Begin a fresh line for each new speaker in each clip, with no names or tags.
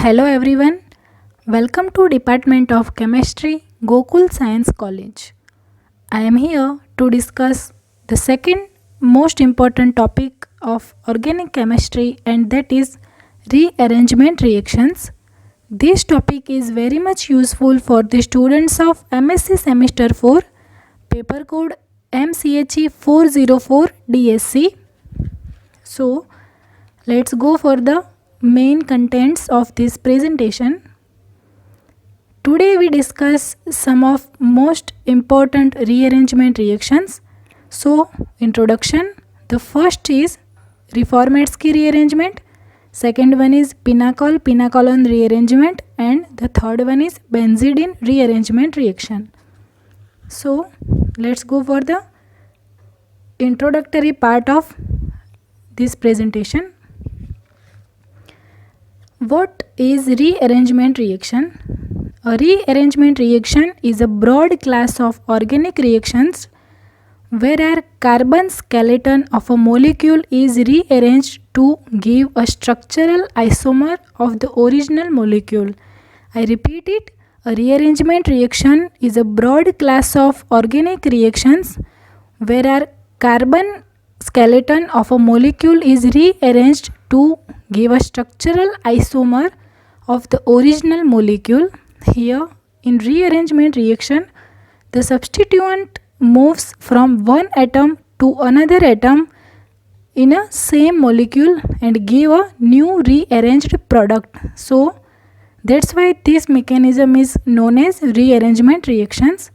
Hello everyone, welcome to Department of Chemistry, Gokul Science College. I am here to discuss the second most important topic of organic chemistry, and that is rearrangement reactions. This topic is very much useful for the students of MSc Semester 4, paper code MCHE 404 DSC. So, let's go for the main contents of this presentation. Today we discuss some of most important rearrangement reactions. So, introduction. The first is Reformatsky rearrangement. Second one is pinacol-pinacolone rearrangement, and the third one is benzidine rearrangement reaction. So, let's go for the introductory part of this presentation. What is rearrangement reaction? A rearrangement reaction is a broad class of organic reactions where a carbon skeleton of a molecule is rearranged to give a structural isomer of the original molecule. I repeat it, a rearrangement reaction is a broad class of organic reactions where a carbon skeleton of a molecule is rearranged to give a structural isomer of the original molecule. Here, in rearrangement reaction, the substituent moves from one atom to another atom in a same molecule and give a new rearranged product. So, that's why this mechanism is known as rearrangement reactions.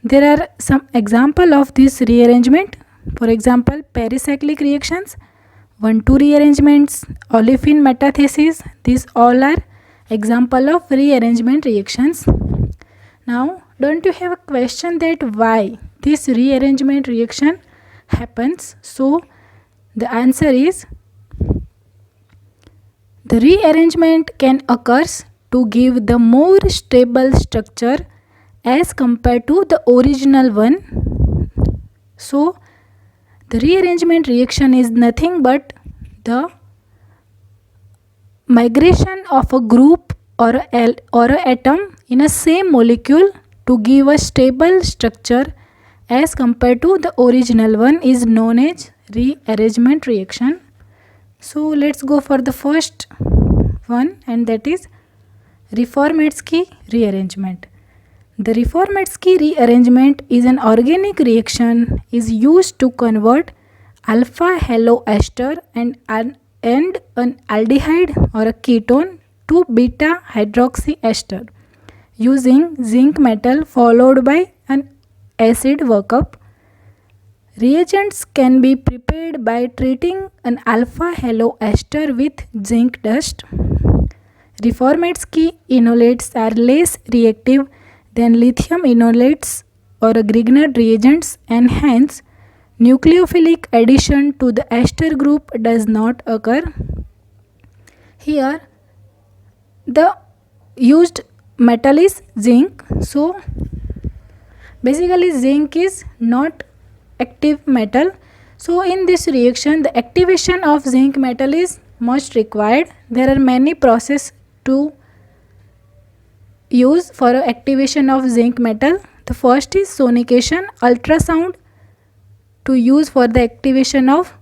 There are some example of this rearrangement. For example, pericyclic reactions, 1,2 rearrangements, olefin metathesis, these all are example of rearrangement reactions. Now, don't you have a question that why this rearrangement reaction happens? So, the answer is the rearrangement can occur to give the more stable structure as compared to the original one. So, the rearrangement reaction is nothing but the migration of a group or an atom in a same molecule to give a stable structure as compared to the original one is known as rearrangement reaction. So let's go for the first one, and that is Reformatsky rearrangement. The Reformatsky rearrangement is an organic reaction is used to convert alpha haloester and an aldehyde or a ketone to beta hydroxy ester using zinc metal followed by an acid workup. Reagents can be prepared by treating an alpha haloester with zinc dust. Reformatsky enolates are less reactive than lithium enolates or Grignard reagents, and hence nucleophilic addition to the ester group does not occur. Here the used metal is zinc. So basically zinc is not active metal. So in this reaction the activation of zinc metal is much required. There are many processes to use for activation of zinc metal. The first is sonication, ultrasound to use for the activation of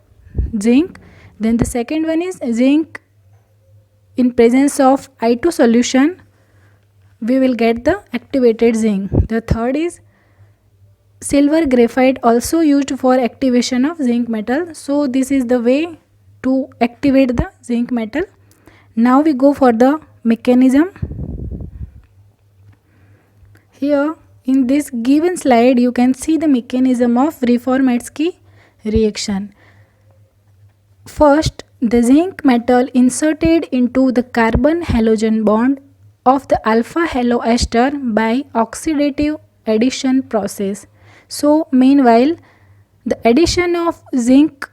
zinc. Then the second one is zinc in presence of I2 solution, we will get the activated zinc. The third is silver graphite, also used for activation of zinc metal. So this is the way to activate the zinc metal. Now we go for the mechanism. Here in this given slide you can see the mechanism of Reformatsky reaction. First, the zinc metal inserted into the carbon halogen bond of the alpha haloester by oxidative addition process. So meanwhile the addition of zinc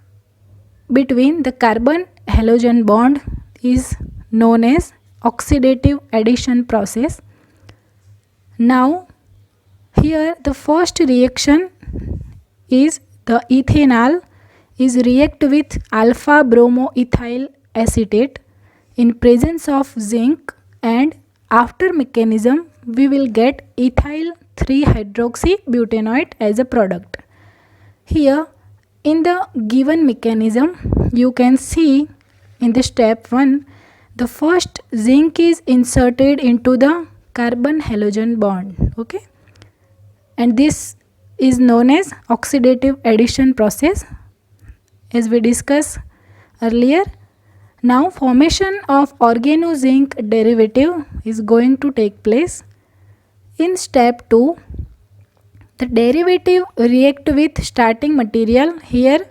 between the carbon halogen bond is known as oxidative addition process. Now here the first reaction is the ethanol is react with alpha bromoethyl acetate in presence of zinc and after mechanism we will get ethyl 3-hydroxybutanoate as a product. Here in the given mechanism you can see in the step 1 the first zinc is inserted into the carbon halogen bond, okay, and this is known as oxidative addition process as we discussed earlier. Now formation of organozinc derivative is going to take place. In step 2 the derivative react with starting material, here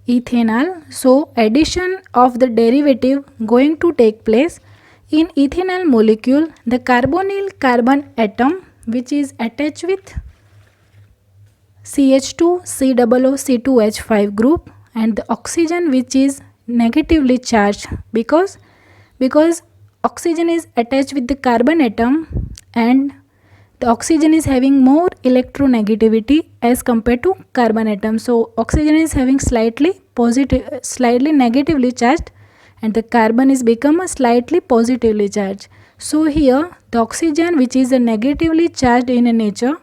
ethanol. So addition of the derivative going to take place. In ethanol molecule the carbonyl carbon atom which is attached with CH2 COOC2H5 group and the oxygen which is negatively charged because oxygen is attached with the carbon atom and the oxygen is having more electronegativity as compared to carbon atom. So oxygen is having slightly negatively charged and the carbon is become a slightly positively charged. So here the oxygen which is a negatively charged in nature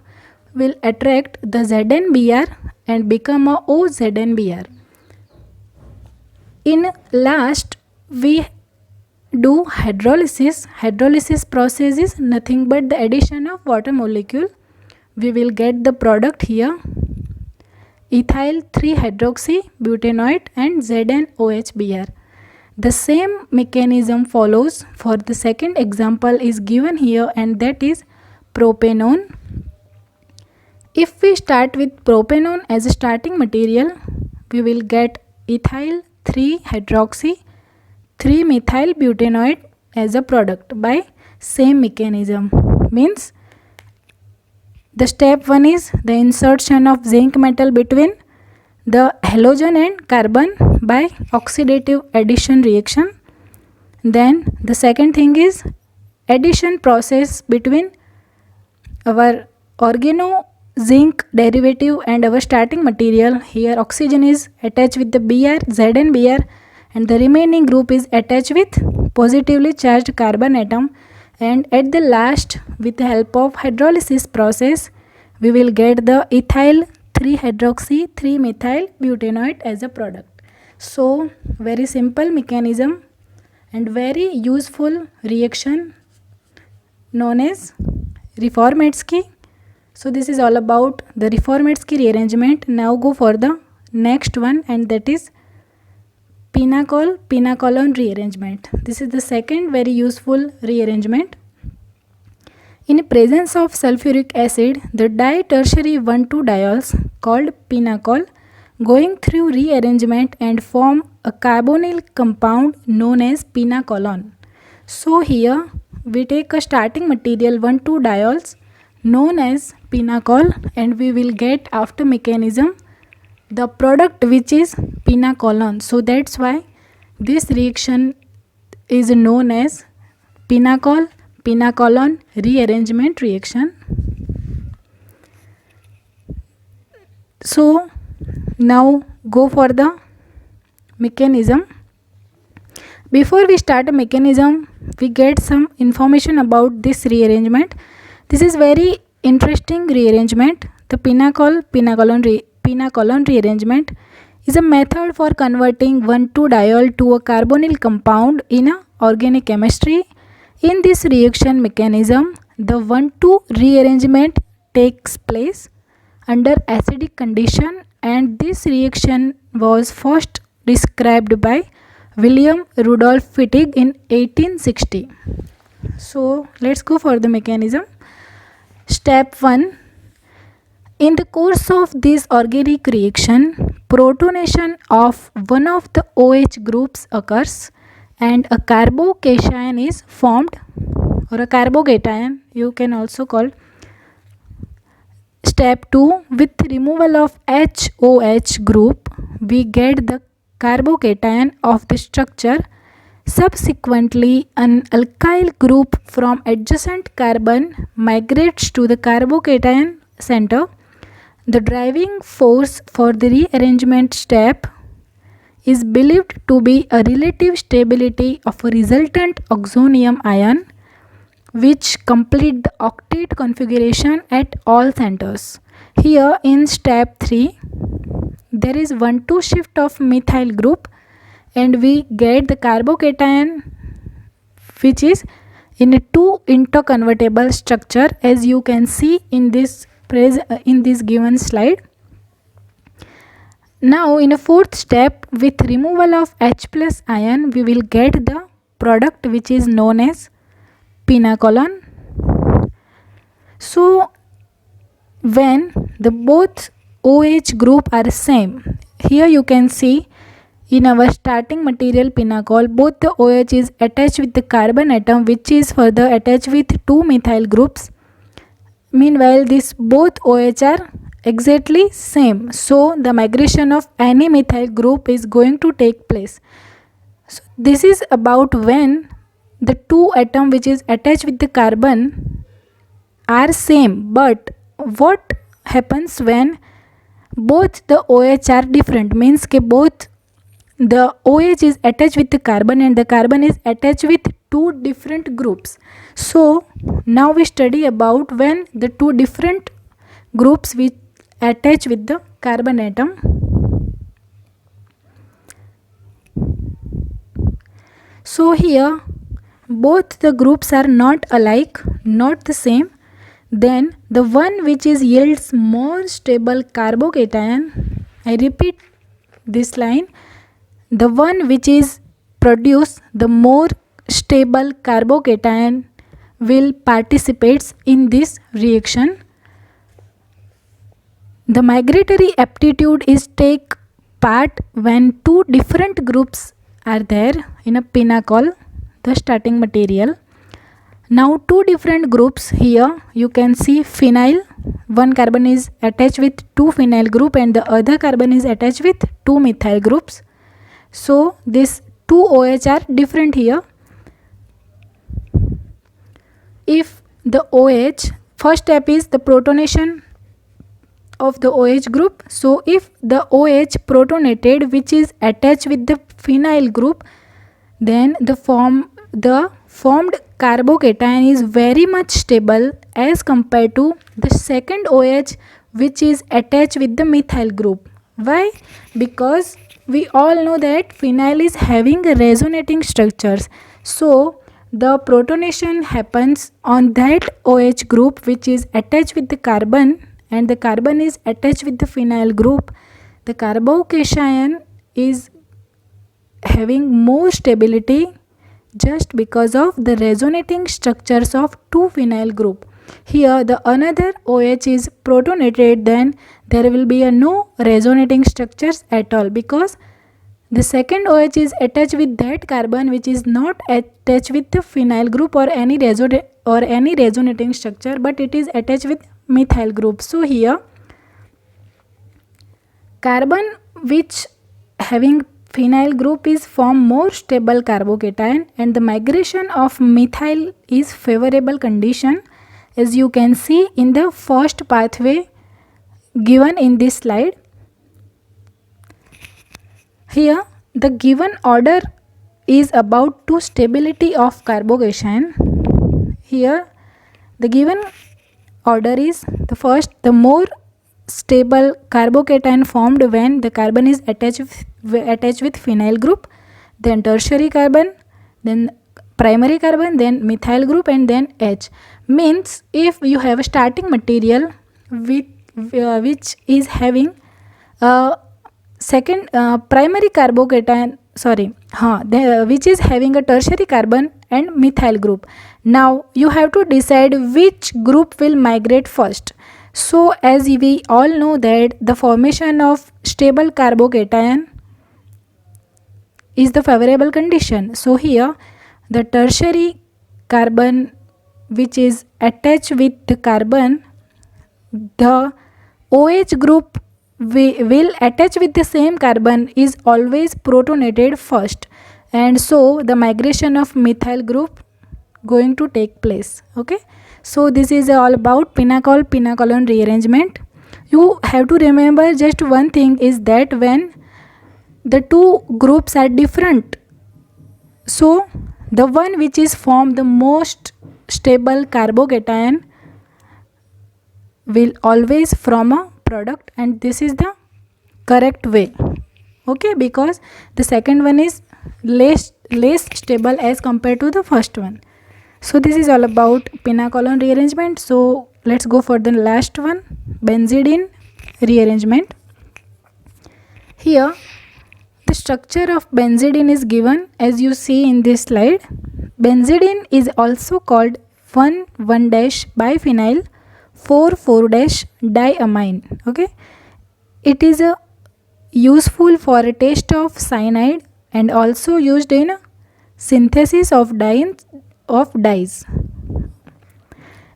will attract the ZnBr and become a OZnBr. In last we do hydrolysis. Hydrolysis process is nothing but the addition of water molecule. We will get the product here ethyl 3-hydroxybutanoate and ZnOHBr. The same mechanism follows for the second example is given here and that is propanone. If we start with propanone as a starting material we will get ethyl 3-hydroxy 3-methylbutanoate as a product by same mechanism. Means the step 1 is the insertion of zinc metal between the halogen and carbon by oxidative addition reaction. Then the second thing is addition process between our organozinc derivative and our starting material. Here oxygen is attached with the ZnBr and the remaining group is attached with positively charged carbon atom, and at the last with the help of hydrolysis process we will get the ethyl 3-hydroxy 3-methylbutanoate as a product. So very simple mechanism and very useful reaction known as Reformatsky. So this is all about the Reformatsky rearrangement. Now go for the next one and that is Pinacol-Pinacolone rearrangement. This is the second very useful rearrangement. In presence of sulfuric acid, the di-tertiary 1,2 diols called pinacol going through rearrangement and form a carbonyl compound known as pinacolone. So here we take a starting material 1,2 diols known as pinacol and we will get after mechanism the product which is pinacolone. So that's why this reaction is known as Pinacol-Pinacolone rearrangement reaction. So now go for the mechanism. Before we start a mechanism, we get some information about this rearrangement. This is very interesting rearrangement. The Pinacol-Pinacolone rearrangement is a method for converting 1,2 diol to a carbonyl compound in a organic chemistry. In this reaction mechanism, the 1,2 rearrangement takes place under acidic condition and this reaction was first described by William Rudolph Fittig in 1860. So let's go for the mechanism. Step 1. In the course of this organic reaction, protonation of one of the OH groups occurs and a carbocation is formed, or a carbocation you can also call. Step 2. With removal of HOH group, we get the carbocation of the structure. Subsequently, an alkyl group from adjacent carbon migrates to the carbocation center. The driving force for the rearrangement step is believed to be a relative stability of a resultant oxonium ion. which complete the octet configuration at all centers. Here in step 3, there is 1,2 shift of methyl group and we get the carbocation which is in a 2 interconvertible structure, as you can see in this given slide. Now in a fourth step, with removal of H plus ion, we will get the product which is known as pinacolon. So when the both OH group are same, here you can see in our starting material pinacol, both the OH is attached with the carbon atom which is further attached with 2 methyl groups. Meanwhile, these both OH are exactly same. So the migration of any methyl group is going to take place. So this is about when the 2 atom which is attached with the carbon are same. But what happens when both the OH are different? Means ke both the OH is attached with the carbon and the carbon is attached with 2 different groups. So now we study about when the 2 different groups which attach with the carbon atom. So here both the groups are not alike, not the same. Then the one which is yields more stable carbocation, I repeat this line, the one which is produce the more stable carbocation will participates in this reaction. The migratory aptitude is take part when 2 different groups are there in a pinacol, the starting material. Now 2 different groups, here you can see phenyl, one carbon is attached with 2 phenyl group and the other carbon is attached with 2 methyl groups. So these 2 OH are different here. If the OH, first step is the protonation of the OH group. So if the OH protonated which is attached with the phenyl group, then the formed carbocation is very much stable as compared to the second OH which is attached with the methyl group. Why? Because we all know that phenyl is having resonating structures. So the protonation happens on that OH group which is attached with the carbon and the carbon is attached with the phenyl group. The carbocation is having more stability just because of the resonating structures of 2 phenyl group. Here the another OH is protonated, then there will be no resonating structures at all because the second OH is attached with that carbon which is not attached with the phenyl group or any resonating structure, but it is attached with methyl group. So here carbon which having phenyl group is form more stable carbocation and the migration of methyl is favorable condition, as you can see in the first pathway given in this slide. Here the given order is about to stability of carbocation. Here the given order is the first, the more stable carbocation formed when the carbon is attached with phenyl group, then tertiary carbon, then primary carbon, then methyl group and then H. Means if you have a starting material with which is having second primary carbocation, which is having a tertiary carbon and methyl group. Now you have to decide which group will migrate first. So as we all know that the formation of stable carbocation is the favorable condition. So here the tertiary carbon which is attached with the carbon, the OH group will attach with the same carbon is always protonated first, and so the migration of methyl group going to take place. Okay, so this is all about pinacolon rearrangement. You have to remember just one thing is that when the 2 groups are different, so the one which is formed the most stable carbocation will always from a product, and this is the correct way. Okay, because the second one is less stable as compared to the first one. So this is all about pinacolon rearrangement. So let's go for the last one, benzidine rearrangement. Here the structure of benzidine is given as you see in this slide. Benzidine is also called 1,1-biphenyl 4,4-diamine. Okay, it is a useful for a test of cyanide and also used in synthesis of dyes.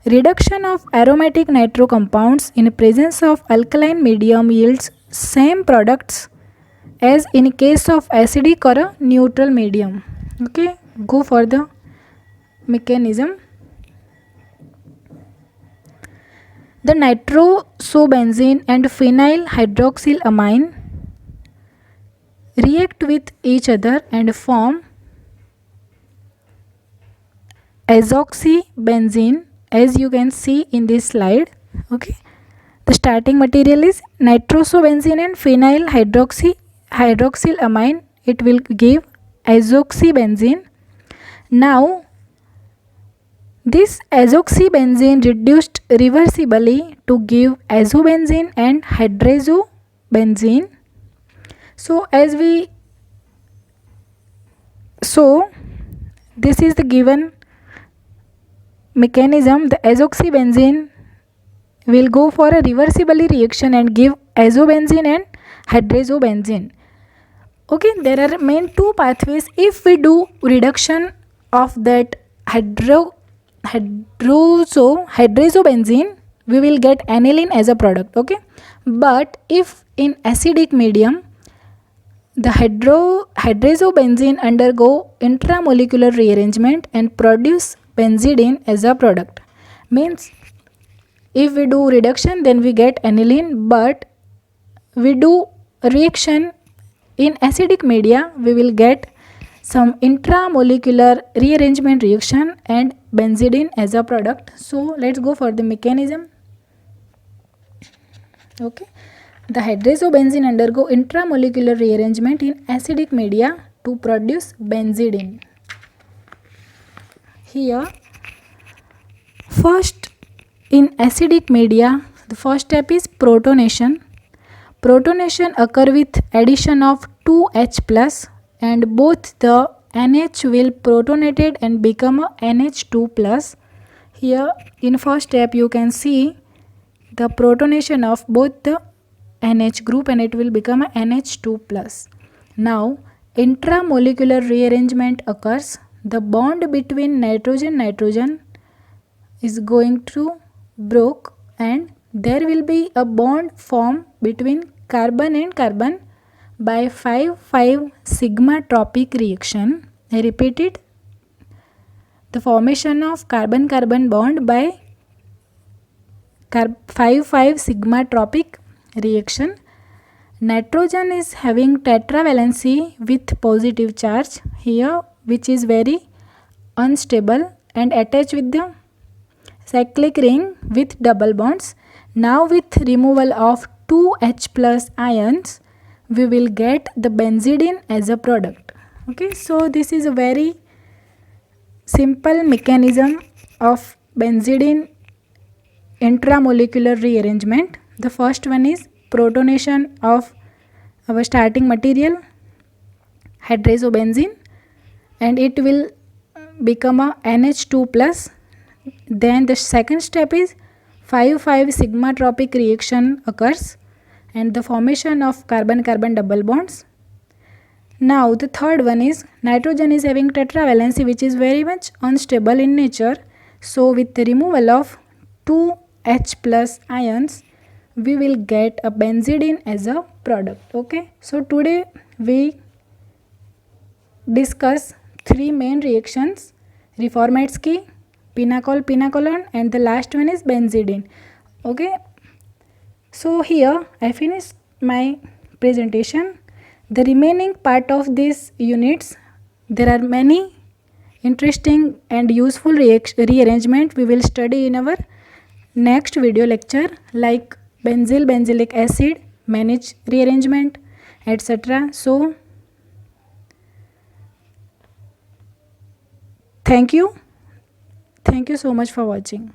Reduction of aromatic nitro compounds in presence of alkaline medium yields same products as in case of acidic or a neutral medium. Okay, go for the mechanism. The nitrosobenzene and phenyl hydroxylamine react with each other and form azoxybenzene, as you can see in this slide. Okay, the starting material is nitrosobenzene and phenyl hydroxylamine. It will give azoxybenzene. Now this azoxybenzene reduced reversibly to give azobenzene and hydrazobenzene. So this is the given mechanism. The azoxybenzene will go for a reversible reaction and give azobenzene and hydrazobenzene. Okay, there are main two pathways. If we do reduction of that hydrazobenzene, we will get aniline as a product. Okay, but if in acidic medium the hydrazobenzene undergo intramolecular rearrangement and produce benzidine as a product. Means if we do reduction then we get aniline, but we do reaction in acidic media we will get some intramolecular rearrangement reaction and benzidine as a product. So let's go for the mechanism. Okay, the hydrazobenzene undergo intramolecular rearrangement in acidic media to produce benzidine. Here first in acidic media the first step is protonation. Protonation occur with addition of 2H plus and both the NH will protonated and become a NH2 plus. Here in first step you can see the protonation of both the NH group and it will become a NH2 plus. Now intramolecular rearrangement occurs. The bond between nitrogen is going to broke and there will be a bond formed between carbon and carbon by 5,5 sigma tropic reaction. I repeat it, the formation of carbon-carbon bond by 5,5 sigma tropic reaction. Nitrogen is having tetravalency with positive charge here, which is very unstable and attached with the cyclic ring with double bonds. Now with removal of 2H plus ions we will get the benzidine as a product. Okay, so this is a very simple mechanism of benzidine intramolecular rearrangement. The first one is protonation of our starting material hydrazobenzene and it will become a NH2 plus. Then the second step is 5,5 sigma tropic reaction occurs and the formation of carbon-carbon double bonds. Now the third one is nitrogen is having tetravalency which is very much unstable in nature. So with the removal of 2H plus ions we will get a benzidine as a product. Okay, so today we discuss three main reactions: Reformatsky, pinacolon and the last one is benzidine. Okay, so here I finished my presentation. The remaining part of these units, there are many interesting and useful rearrangement we will study in our next video lecture, like benzyl benzylic acid, manage rearrangement, etc. So thank you so much for watching.